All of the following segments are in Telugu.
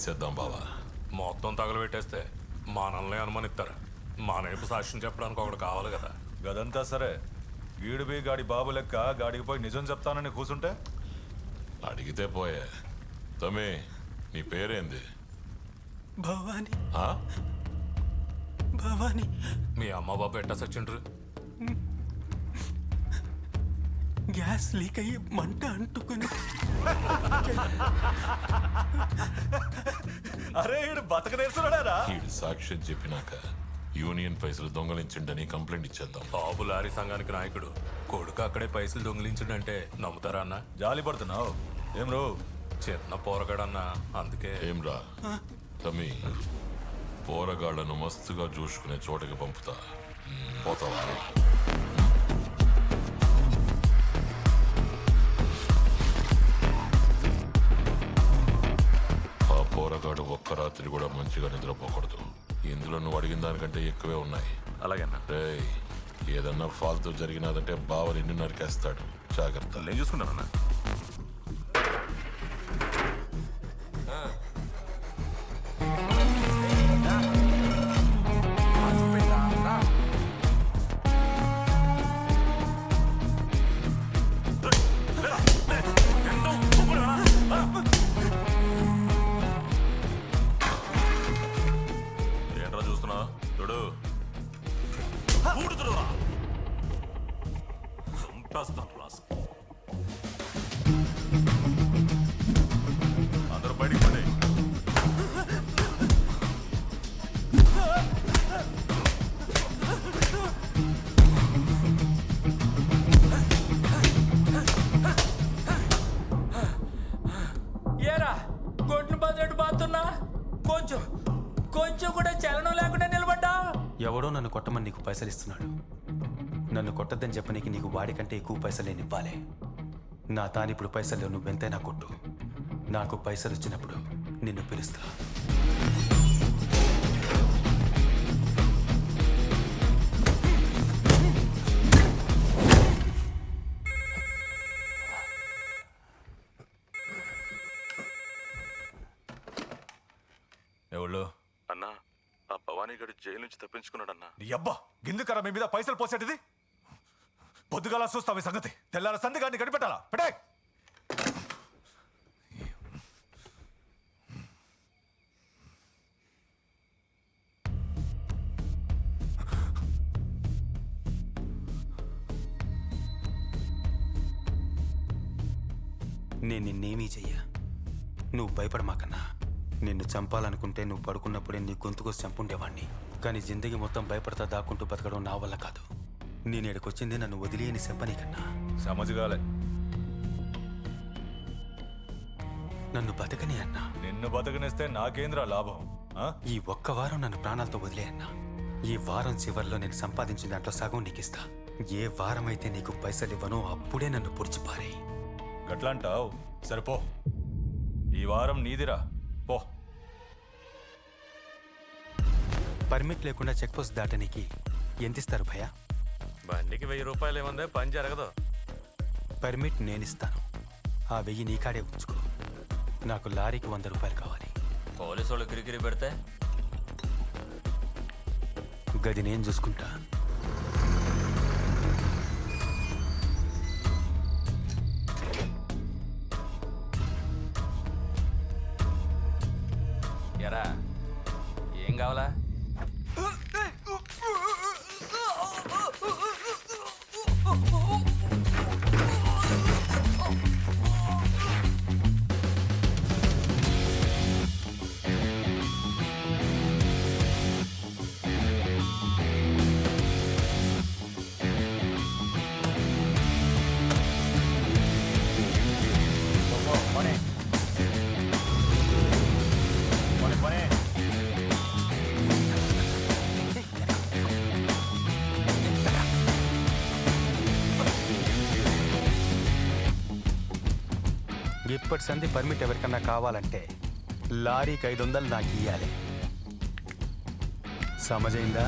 తీసేద్దాం బావా. మొత్తం తగలబెట్టేస్తే మనల్ని అనుమానిస్తారు. మన వైపు సాక్ష్యం చెప్పడానికి ఒకటి కావాలి కదా. గదంతా సరే, గీడుబి గాడి బాబు లెక్క గాడికి పోయి నిజం చెప్తానని కూర్చుంటే అడిగితే పోయే. తమ్మి, నీ పేరేంది? భవాని. ఆ? భవాని. మీ అమ్మ బాబు ఎట్టా సచ్చిండ్రు? గ్యాస్ లీక్ అయ్యి మంట అంటుకుని. అరే ఈడు బతకనేస్తున్నాడా? ఈడు సాక్ష్యం చెప్పినాక యూనియన్ పైసలు దొంగలించిండని కంప్లైంట్ ఇచ్చేద్దాం. బాబు లారీ సంఘానికి నాయకుడు కొడుకు అక్కడే పైసలు దొంగిలించిండంటే నమ్ముతారా అన్న? జాలి పడుతున్నావు ఏం రో? చిన్న పోరగాడన్నా, అందుకే. ఏం రా తమ్మి, పోరగాళ్లను మస్తుగా చూసుకునే చోటకి పంపుతా. పోతావా? ఆ పోరగాడు ఒక్క రాత్రి కూడా మంచిగా నిద్రపోకూడదు. ఇందులో నువ్వు అడిగిన దానికంటే ఎక్కువే ఉన్నాయి. అలాగేనా? రేయ్, ఏదన్నా ఫాల్తూ జరిగినదంటే బావ నిన్ను నరికేస్తాడు. జాగ్రత్త. నేను చూసుకుంటానన్నా. ఏంట్రా చూస్తున్నా? చూడు, అందరూ బయటికి పడి. ఏరా గొడ్లు బదులు బాతున్నా, కొంచెం కొంచెం కూడా చలనం లేకుండా నిలబడ్డా. ఎవడో నన్ను కొట్టమని నీకు పైసలు ఇస్తున్నాడు. నన్ను కొట్టద్దని చెప్పనీకి నీకు వాడికంటే ఎక్కువ పైసలు నేను ఇవ్వాలి. నా తానిప్పుడు పైసలు నువ్వెంతైనా కొట్టు. నాకు పైసలు వచ్చినప్పుడు నిన్ను పిలుస్తా. ఎవళ్ళు? అన్నా, ఆ భవానీ గడి జైలు నుంచి తప్పించుకున్నాడన్నా. నీ అబ్బా గిందుకరా మీ మీద పైసలు పోసేటిది? పొద్దుగాల చూస్తావు ఈ సంగతి. తెల్లార సంధి గాడిని గడిపెట్టాలా? పెట్టే. నేను నిన్నేమీ చెయ్యా. నువ్వు భయపడమాకన్నా. నిన్ను చంపాలనుకుంటే నువ్వు పడుకున్నప్పుడే నీ గొంతుకోసి చంపుండేవాణ్ణి. కానీ జిందగీ మొత్తం భయపడతా దాక్కుంటూ బతకడం నా వల్ల కాదు. నేను ఇక్కడికొచ్చింది నన్ను వదిలేయని చెప్పనీకన్నా. సమజ్గాలే. నన్ను బతకని అన్నా. నిన్ను బతకనిస్తే నాకేంద్రా లాభం? ఆ? ఈ ఒక్క వారం నన్ను ప్రాణాలతో వదిలే అన్నా. ఈ వారం చివరిలో నేను సంపాదించిన దాంట్లో సగం నీకు ఇస్తా. ఏ వారం అయితే నీకు పైసలు ఇవ్వనో అప్పుడే నన్ను పొడిచిపారే. గట్లంటావు? సరిపో, ఈ వారం నీదిరా. పో. పర్మిట్ లేకుండా చెక్ పోస్ట్ దాటనికి ఎంత ఇస్తారు భయ్యా? బండికి 1000 రూపాయలు ఏముందే, పని జరగదు. పర్మిట్ నేనిస్తాను. ఆ 1000 నీకాడే ఉంచుకో. నాకు లారీకి 100 రూపాయలు కావాలి. పోలీసు వాళ్ళు కిరికిరి పెడితే గది నేను చూసుకుంటా. ఎరా, ఏం కావాలా? ఇప్పటి సంధి పర్మిట్ ఎవరికన్నా కావాలంటే లారీకి 500 నాకు ఇయ్యాలి. సమజైందా?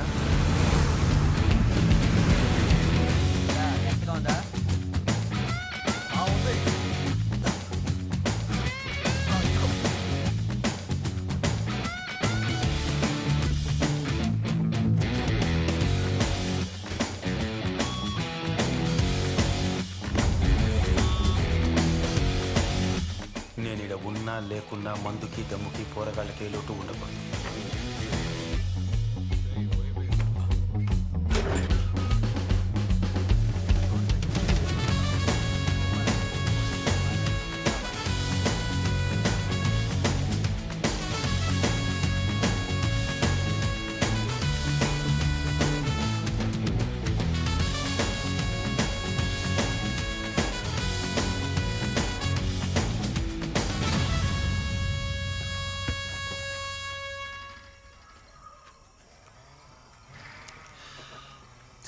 లేకున్నా మందుకి దమ్ముకి పోరగాళ్ళకి ఏ లోటు ఉండకూడదు.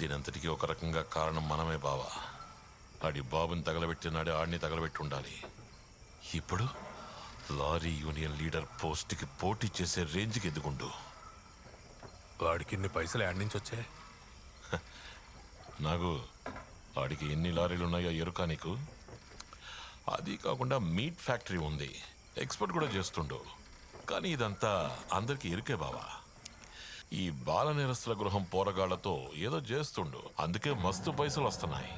దీనంతటికీ ఒక రకంగా కారణం మనమే బావా. ఆడి బాబుని తగలబెట్టినాడే ఆడిని తగలబెట్టి ఉండాలి. ఇప్పుడు లారీ యూనియన్ లీడర్ పోస్ట్కి పోటీ చేసే రేంజ్కి ఎదుగుండు. వాడికి ఇన్ని పైసలు యాడ్ నుంచి వచ్చాయి? నాకు ఆడికి ఎన్ని లారీలు ఉన్నాయో ఎరుకా నీకు? అది కాకుండా మీట్ ఫ్యాక్టరీ ఉంది, ఎక్స్పోర్ట్ కూడా చేస్తుండు. కానీ ఇదంతా అందరికీ ఎరుకే బావా. ఈ బాల నిరస్తుల గృహం పోరగాళ్లతో ఏదో చేస్తుండు, అందుకే మస్తు పైసలు వస్తున్నాయి.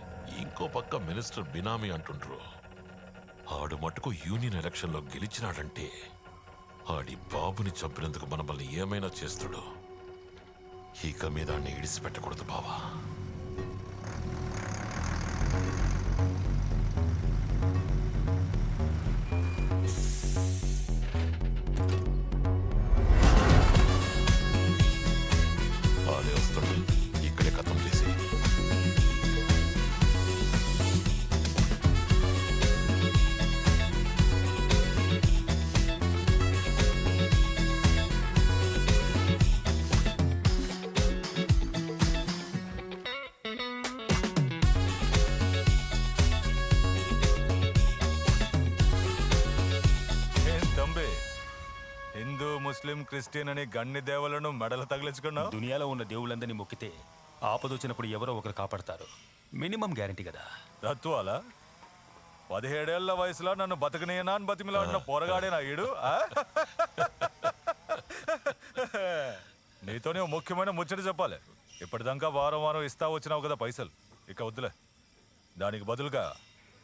ఇంకో పక్క మినిస్టర్ బినామీ అంటుండ్రు. ఆడు మటుకు యూనియన్ ఎలక్షన్లో గెలిచినాడంటే ఆడి బాబుని చంపినందుకు మనల్ని ఏమైనా చేస్తుడు. ఇక మీద ఆడిని ఇడిసిపెట్టకూడదు బావా. ఆడే వస్తుండు, ఇక్కడే కథం చేసి. ఏం తంబి, హిందూ ముస్లిం క్రిస్టియన్ అని గన్ని దేవులను మెడలు తగిలించుకున్నావు? దునియాలో ఉన్న దేవుళ్ళందరినీ మొక్కితే ఆపదొచ్చినప్పుడు ఎవరో ఒకరు కాపాడతారు. మినిమం గ్యారంటీ కదా. తత్వాలా 17 ఏళ్ల వయసులో నన్ను బతకనేనా అని బతిమిలాడిన పోరగాడేనా ఈడు? ఆ? నీతోనే ఓ ముఖ్యమైన ముచ్చట చెప్పాలి. ఇప్పటిదాకా వారం వారం ఇస్తా వచ్చినావు కదా పైసలు, ఇక వద్దులే. దానికి బదులుగా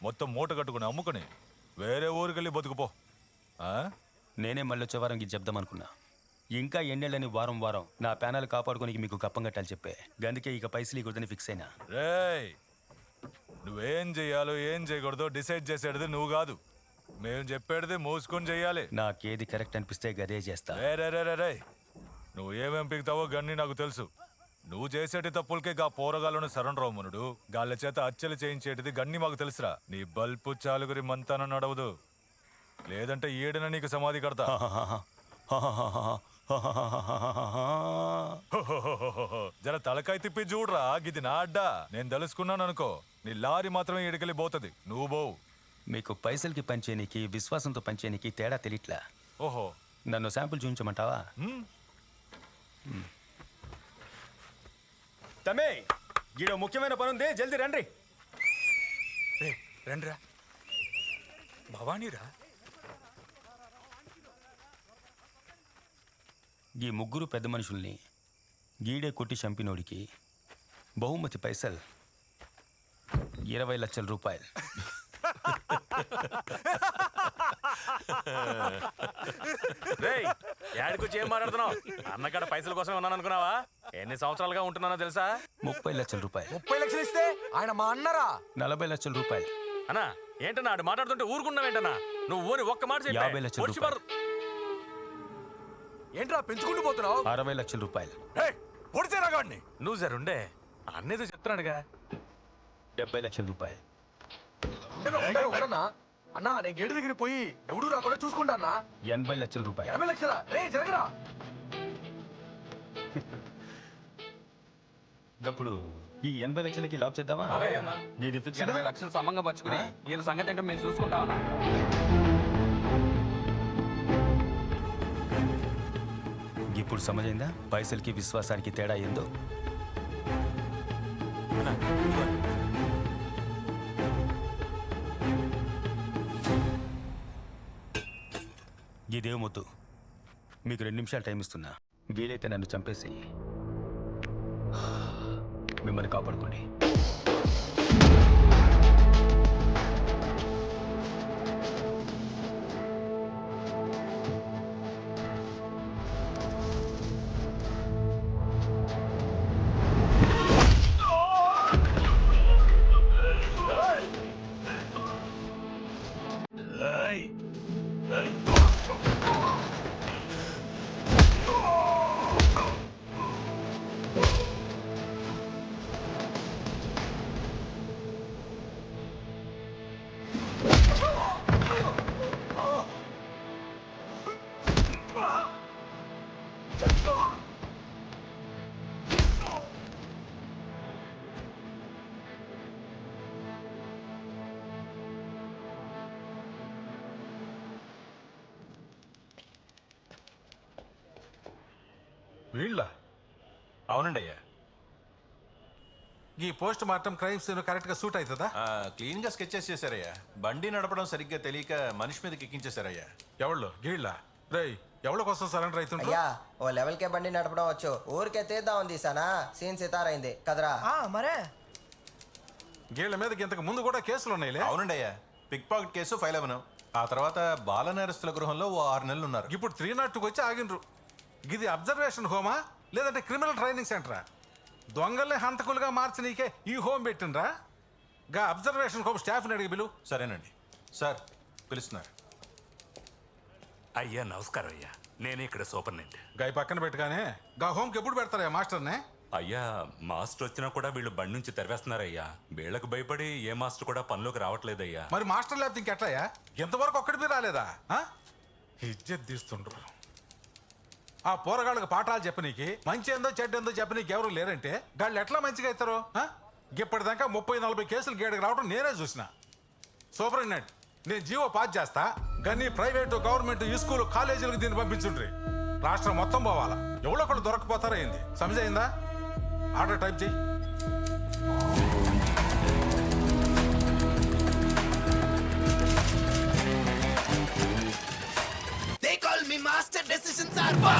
మొత్తం మూట కట్టుకుని అమ్ముకుని వేరే ఊరికెళ్ళి బతుకుపో. ఆ? నేనే మళ్ళీ వచ్చే వారం ఇది చెప్దామనుకున్నా. ఇంకా ఎన్నెళ్ళని వారం వారం నా ప్యానల్ కాపాడుకోనికి మీకు కప్పం కట్టాలి చెప్పే. అందుకే ఇక పైసలు ఇవ్వదని ఫిక్స్ అయినా. రేయ్, నువ్వేం చెయ్యాలో ఏం చేయకూడదో డిసైడ్ చేసేది నువ్వు కాదు, మేము చెప్పేది మూసుకొని చెయ్యాలి. నాకేది కరెక్ట్ అనిపిస్తే గదే చేస్తా. రే రే రే రే రే, నువ్వు ఏమేం పీకుతావో గన్ని నాకు తెలుసు. నువ్వు చేసేటి తప్పులకే గా పోరగాళ్ళను శరణరామునుడు గాళ్ళ చేత అచ్చలు చేయించేటిది గన్ని మాకు తెలుసురా. నీ బల్పు చాలుగురి మంతాన నడవదు, లేదంటే ఈడన నీకు సమాధి కడతా. జర తలకాయ తిప్పి చూడరా, గిది నా అడ్డా. నేను తెలుసుకున్నాను అనుకో, నీ లారీ మాత్రమే ఈడికెళ్ళి పోతుంది, నువ్వు పోవు. మీకు పైసలకి పంచేనికి విశ్వాసంతో పంచేనికి తేడా తెలియట్లా. ఓహో, నన్ను శాంపుల్ చూపించమంటావా? తమే గీడో ముఖ్యమైన పని ఉంది, జల్దీ రండి. రండిరా. భవానీరా. ఈ ముగ్గురు పెద్ద మనుషుల్ని గీడే కొట్టి చంపినోడికి బహుమతి పైసలు 20 లక్షల రూపాయలు. యాడికొచ్చి ఏం మాట్లాడుతున్నావు? అన్నకాడ పైసల కోసమే ఉన్నాను అనుకున్నావా? ఎన్ని సంవత్సరాలుగా ఉంటున్నానో తెలుసా? 30 లక్షల రూపాయలు. 30 లక్షలు ఇస్తే ఆయన మా అన్నరా? 40 లక్షల రూపాయలు. అన్నా ఏంటన్నా ఆడు మాట్లాడుతుంటే ఊరుకున్నావేంటన్నా? నువ్వు ఊరి ఒక్క మాట చెప్పు. 50 లక్షల రూపాయలు. ఏంట్రా పెంచుకుంటూ పోతున్నావు? 60 లక్షల రూపాయలు. నువ్వు జరుండే అన్నేదో చెప్తున్నాడుగా. 70 లక్షల రూపాయలు. అన్నా నేను గేటు దగ్గర పోయి ఎవడు రాకుండా చూసుకుంటా అన్నా. 80 లక్షల రూపాయలు. 80 లక్షలా? రే జరగరా. ఇప్పుడు ఈ 80 లక్షలకి లాప్ చేద్దామా? నీది ఫిక్స్. 80 లక్షలు సమంగా పంచుకుని వీళ్ళ సంగతి ఏంటో మేము చూసుకుంటాం. ఇప్పుడు సమజైందా పైసలకి విశ్వాసానికి తేడా ఏందో? ఇదేమొద్దు, మీకు 2 నిమిషాలు టైం ఇస్తున్నా. వీలైతే నన్ను చంపేసి మిమ్మల్ని కాపాడుకోండి. వీళ్ళ అవునండి అయ్యా. ఈ post mortem crime scene correct గా సూట్ అవుతుందా? క్లీన్ గా స్కెచెస్ చేశారయ్యా. బండి నడపడం సరిగ్గా తెలియక మనిషి మీదకి ఎక్కించేశారయ్యా. ఎవళ్ళు గీళ్ళ రేయ్ ఎవళ్ళ కోసం సరెండర్ అవుతుండ్రు? అయ్యా ఓ లెవెల్కే బండి నడపడం వచ్చు, ఊరికే తీద్దామని తీసానా సీన్ సితారైంది కదరా. మరే గీళ్ళ మీదకి ఇంతకు ముందు కూడా కేసులు ఉన్నాయిలే. అవునండి అయ్యా. పిక్ పాకెట్ కేసు ఫైల్ అవ్వను. ఆ తర్వాత బాల నేరస్తుల గృహంలో ఓ 6 నెలలు ఉన్నారు. ఇప్పుడు 302 వచ్చి ఆగిండ్రు. ఇది అబ్జర్వేషన్ హోమా లేదంటే క్రిమినల్ ట్రైనింగ్ సెంటరా? దొంగల్ని హంతకులుగా మార్చి నీకే ఈ హోమ్ పెట్టిండ్రా? గా అబ్జర్వేషన్ హోమ్ స్టాఫ్ని అడిగి బిలు. సరేనండి సార్, పిలుస్తున్నారు. అయ్యా నమస్కారం అయ్యా, నేను ఇక్కడ సూపరింటెండెంట్. గాయ పక్కన పెట్టుగానే గా హోమ్కి ఎప్పుడు పెడతారా మాస్టర్నే? అయ్యా మాస్టర్ వచ్చినా కూడా వీళ్ళు బండి నుంచి తెరవేస్తున్నారయ్యా. వీళ్ళకి భయపడి ఏ మాస్టర్ కూడా పనిలోకి రావట్లేదయ్యా. మరి మాస్టర్ లేకపోతే ఇంకెట్లాయా? ఎంతవరకు ఒక్కడి మీరు రాలేదా? ఇజ్జత్ తీస్తుండ్రు. ఆ పోరగాళ్ళకి పాఠాలు చెప్పనీకి మంచి ఏందో చెడ్డేందో చెప్పనీకి ఎవరు లేరంటే గాళ్ళు ఎట్లా మంచిగా అవుతారు? ఇప్పటిదాకా 30-40 కేసులు గేడకి రావడం నేనే చూసిన. సూపరింటెండెంట్ నేను జీవో పాస్ చేస్తా, కానీ ప్రైవేటు గవర్నమెంట్ ఈ స్కూల్ కాలేజీలకు దీన్ని పంపించుండ్రి. రాష్ట్రం మొత్తం పోవాలా, ఎవరో ఒకళ్ళు దొరకపోతారా ఏంది? సమజైందా? ఆర్డర్ టైప్ చెయ్యి. They call me master, decisions are fast.